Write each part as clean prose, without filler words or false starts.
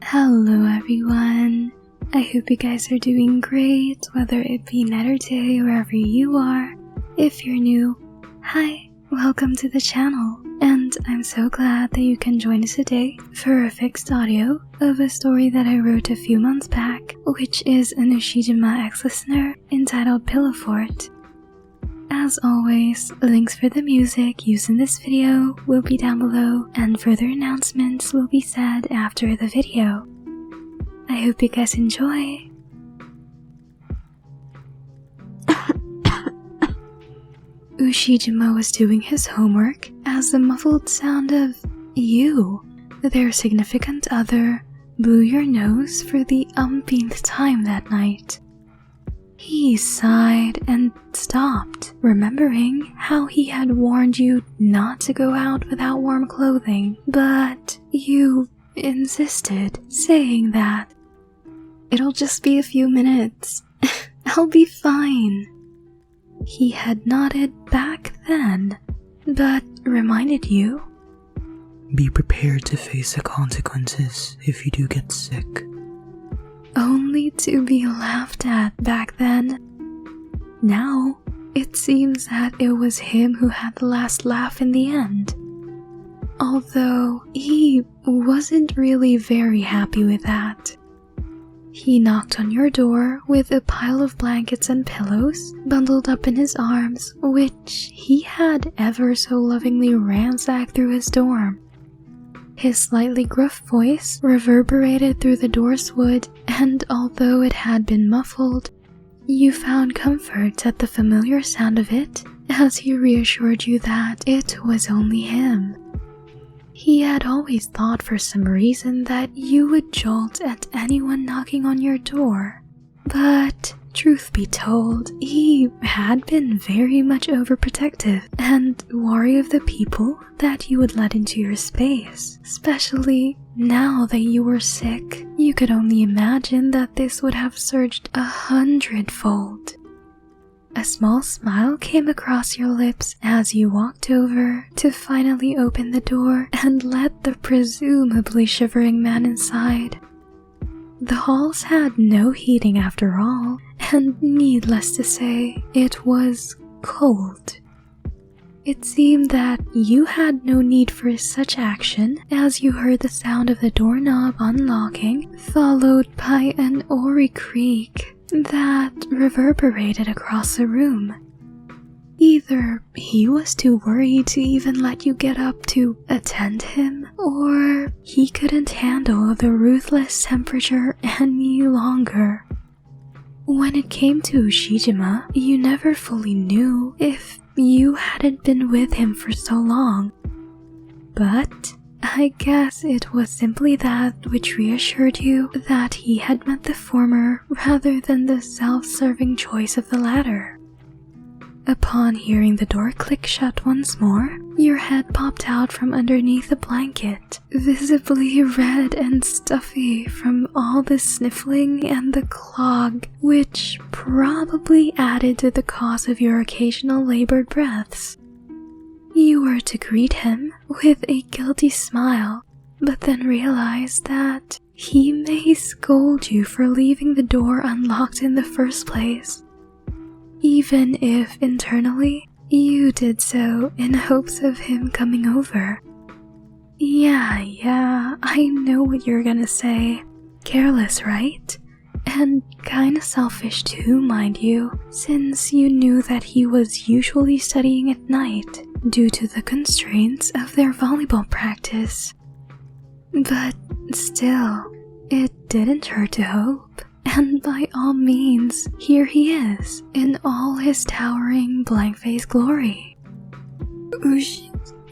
Hello everyone, I hope you guys are doing great, whether it be night or day, wherever you are. If you're new, hi, welcome to the channel, and I'm so glad that you can join us today for a fixed audio of a story that I wrote a few months back, which is an Ushijima ex-listener entitled Pillow Fort. As always, links for the music used in this video will be down below, and further announcements will be said after the video. I hope you guys enjoy. Ushijima was doing his homework as the muffled sound of you, their significant other, blew your nose for the umpteenth time that night. He sighed and stopped, remembering how he had warned you not to go out without warm clothing, but you insisted, saying that it'll just be a few minutes. I'll be fine. He had nodded back then, but reminded you, be prepared to face the consequences if you do get sick. Only to be laughed at back then. Now, it seems that it was him who had the last laugh in the end. Although, he wasn't really very happy with that. He knocked on your door with a pile of blankets and pillows bundled up in his arms, which he had ever so lovingly ransacked through his dorm. His slightly gruff voice reverberated through the door's wood, and although it had been muffled, you found comfort at the familiar sound of it as he reassured you that it was only him. He had always thought for some reason that you would jolt at anyone knocking on your door, but truth be told, he had been very much overprotective and wary of the people that you would let into your space. Especially now that you were sick, you could only imagine that this would have surged 100-fold. A small smile came across your lips as you walked over to finally open the door and let the presumably shivering man inside. The halls had no heating after all, and needless to say, it was cold. It seemed that you had no need for such action as you heard the sound of the doorknob unlocking, followed by an oary creak that reverberated across the room. Either he was too worried to even let you get up to attend him, or he couldn't handle the ruthless temperature any longer. When it came to Ushijima, you never fully knew if you hadn't been with him for so long. But I guess it was simply that which reassured you that he had meant the former rather than the self-serving choice of the latter. Upon hearing the door click shut once more, your head popped out from underneath the blanket, visibly red and stuffy from all the sniffling and the clog, which probably added to the cause of your occasional labored breaths. You were to greet him with a guilty smile, but then realized that he may scold you for leaving the door unlocked in the first place, even if internally you did so in hopes of him coming over. Yeah, I know what you're gonna say. Careless, right? And kinda selfish too, mind you, since you knew that he was usually studying at night due to the constraints of their volleyball practice. But still, it didn't hurt to hope. And by all means, here he is, in all his towering blank-faced glory.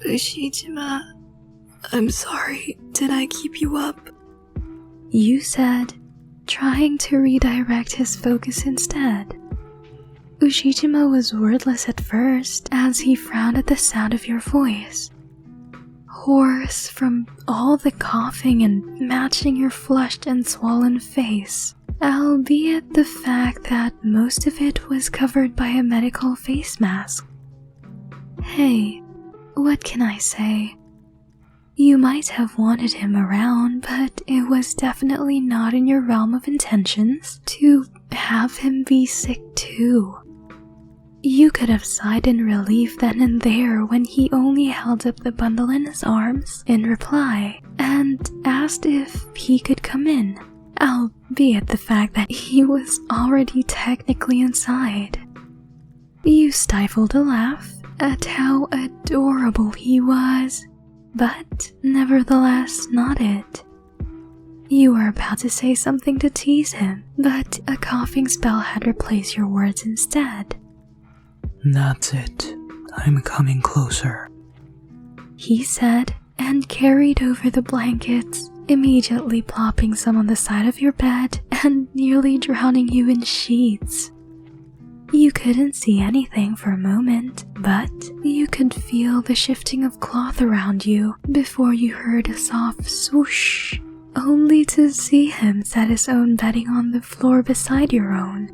Ushijima, I'm sorry, did I keep you up? You said, trying to redirect his focus instead. Ushijima was wordless at first as he frowned at the sound of your voice. Hoarse from all the coughing and matching your flushed and swollen face, albeit the fact that most of it was covered by a medical face mask. Hey, what can I say? You might have wanted him around, but it was definitely not in your realm of intentions to have him be sick too. You could have sighed in relief then and there when he only held up the bundle in his arms in reply and asked if he could come in, albeit the fact that he was already technically inside. You stifled a laugh at how adorable he was, but nevertheless nodded. You were about to say something to tease him, but a coughing spell had replaced your words instead. That's it. I'm coming closer, he said, and carried over the blankets, immediately plopping some on the side of your bed and nearly drowning you in sheets. You couldn't see anything for a moment, but you could feel the shifting of cloth around you before you heard a soft swoosh, only to see him set his own bedding on the floor beside your own.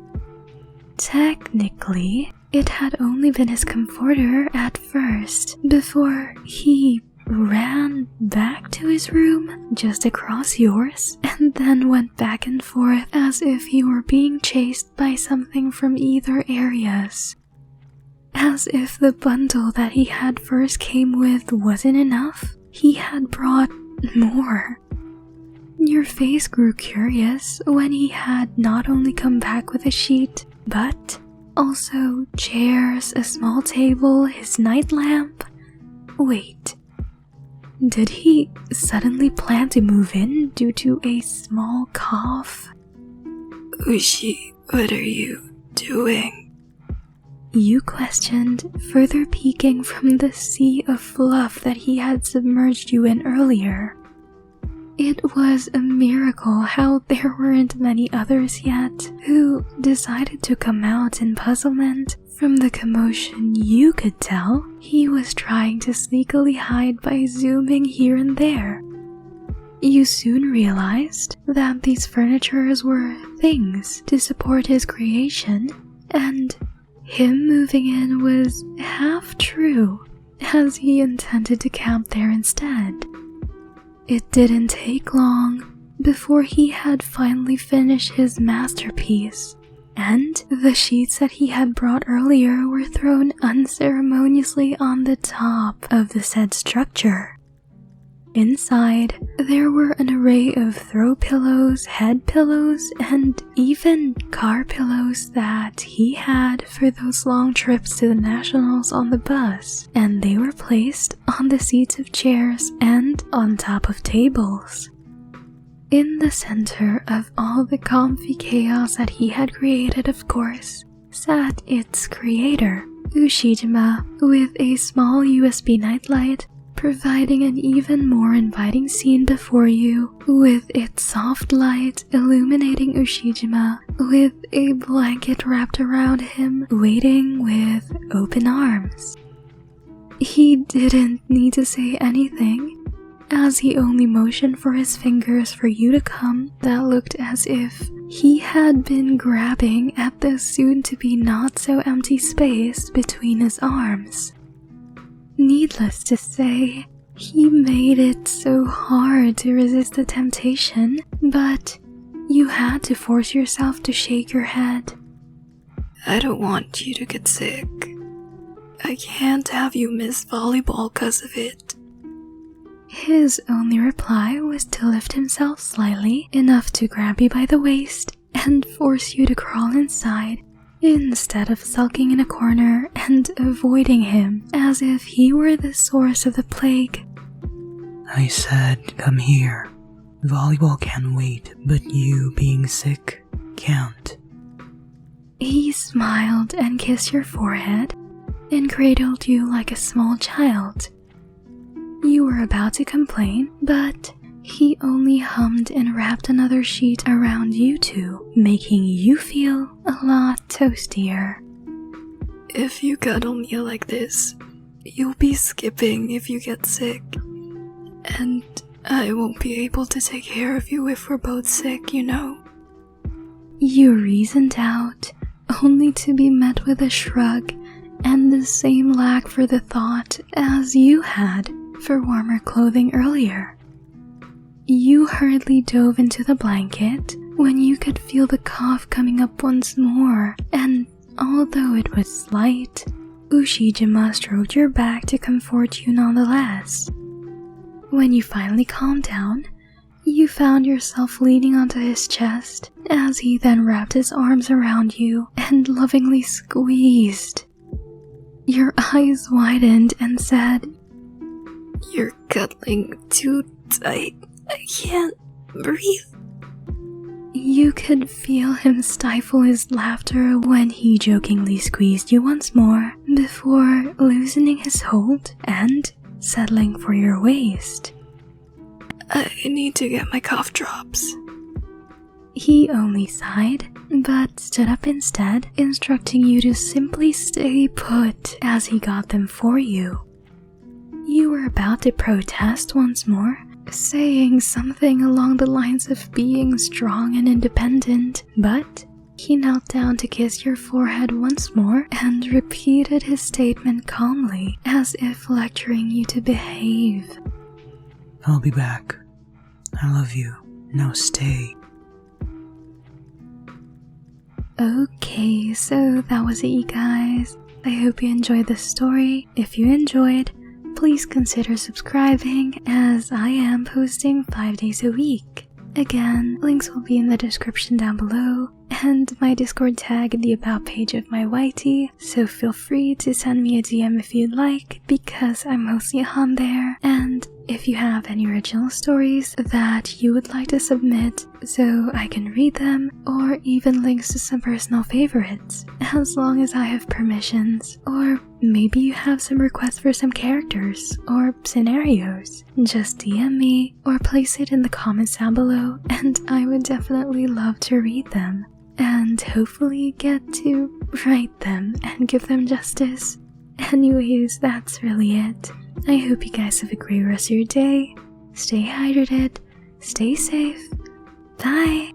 Technically, it had only been his comforter at first, before he ran back to his room just across yours and then went back and forth as if he were being chased by something from either areas. As if the bundle that he had first came with wasn't enough, he had brought more. Your face grew curious when he had not only come back with a sheet, but also chairs, a small table, his night lamp. Wait. Did he suddenly plan to move in due to a small cough? Ushi, what are you doing? You questioned, further peeking from the sea of fluff that he had submerged you in earlier. It was a miracle how there weren't many others yet who decided to come out in puzzlement. From the commotion you could tell he was trying to sneakily hide by zooming here and there. You soon realized that these furnitures were things to support his creation, and him moving in was half true, as he intended to camp there instead. It didn't take long before he had finally finished his masterpiece, and the sheets that he had brought earlier were thrown unceremoniously on the top of the said structure. Inside, there were an array of throw pillows, head pillows, and even car pillows that he had for those long trips to the nationals on the bus, and they were placed on the seats of chairs and on top of tables. In the center of all the comfy chaos that he had created, of course, sat its creator, Ushijima, with a small USB nightlight, providing an even more inviting scene before you, with its soft light illuminating Ushijima with a blanket wrapped around him, waiting with open arms. He didn't need to say anything, as he only motioned for his fingers for you to come. That looked as if he had been grabbing at the soon-to-be not-so-empty space between his arms. Needless to say, he made it so hard to resist the temptation, but you had to force yourself to shake your head. I don't want you to get sick. I can't have you miss volleyball because of it. His only reply was to lift himself slightly, enough to grab you by the waist and force you to crawl inside, instead of sulking in a corner and avoiding him as if he were the source of the plague. I said, come here. Volleyball can wait, but you being sick can't. He smiled and kissed your forehead and cradled you like a small child. You were about to complain, but he only hummed and wrapped another sheet around you two, making you feel a lot toastier. If you cuddle me like this, you'll be skipping if you get sick. And I won't be able to take care of you if we're both sick, you know. You reasoned out, only to be met with a shrug and the same lack for the thought as you had for warmer clothing earlier. You hurriedly dove into the blanket when you could feel the cough coming up once more, and although it was slight, Ushijima stroked your back to comfort you nonetheless. When you finally calmed down, you found yourself leaning onto his chest as he then wrapped his arms around you and lovingly squeezed. Your eyes widened and said, "You're cuddling too tight. I can't breathe." You could feel him stifle his laughter when he jokingly squeezed you once more before loosening his hold and settling for your waist. "I need to get my cough drops." He only sighed, but stood up instead, instructing you to simply stay put as he got them for you. You were about to protest once more, saying something along the lines of being strong and independent, but he knelt down to kiss your forehead once more and repeated his statement calmly, as if lecturing you to behave. I'll be back. I love you. Now stay. Okay, so that was it, you guys. I hope you enjoyed this story. If you enjoyed, please consider subscribing, as I am posting 5 days a week. Again, links will be in the description down below, and my Discord tag in the about page of my YT, so feel free to send me a DM if you'd like, because I'm mostly on there. And if you have any original stories that you would like to submit so I can read them, or even links to some personal favorites, as long as I have permissions, or maybe you have some requests for some characters or scenarios, just DM me or place it in the comments down below, and I would definitely love to read them and hopefully get to write them and give them justice. Anyways, that's really it. I hope you guys have a great rest of your day. Stay hydrated, stay safe. Bye!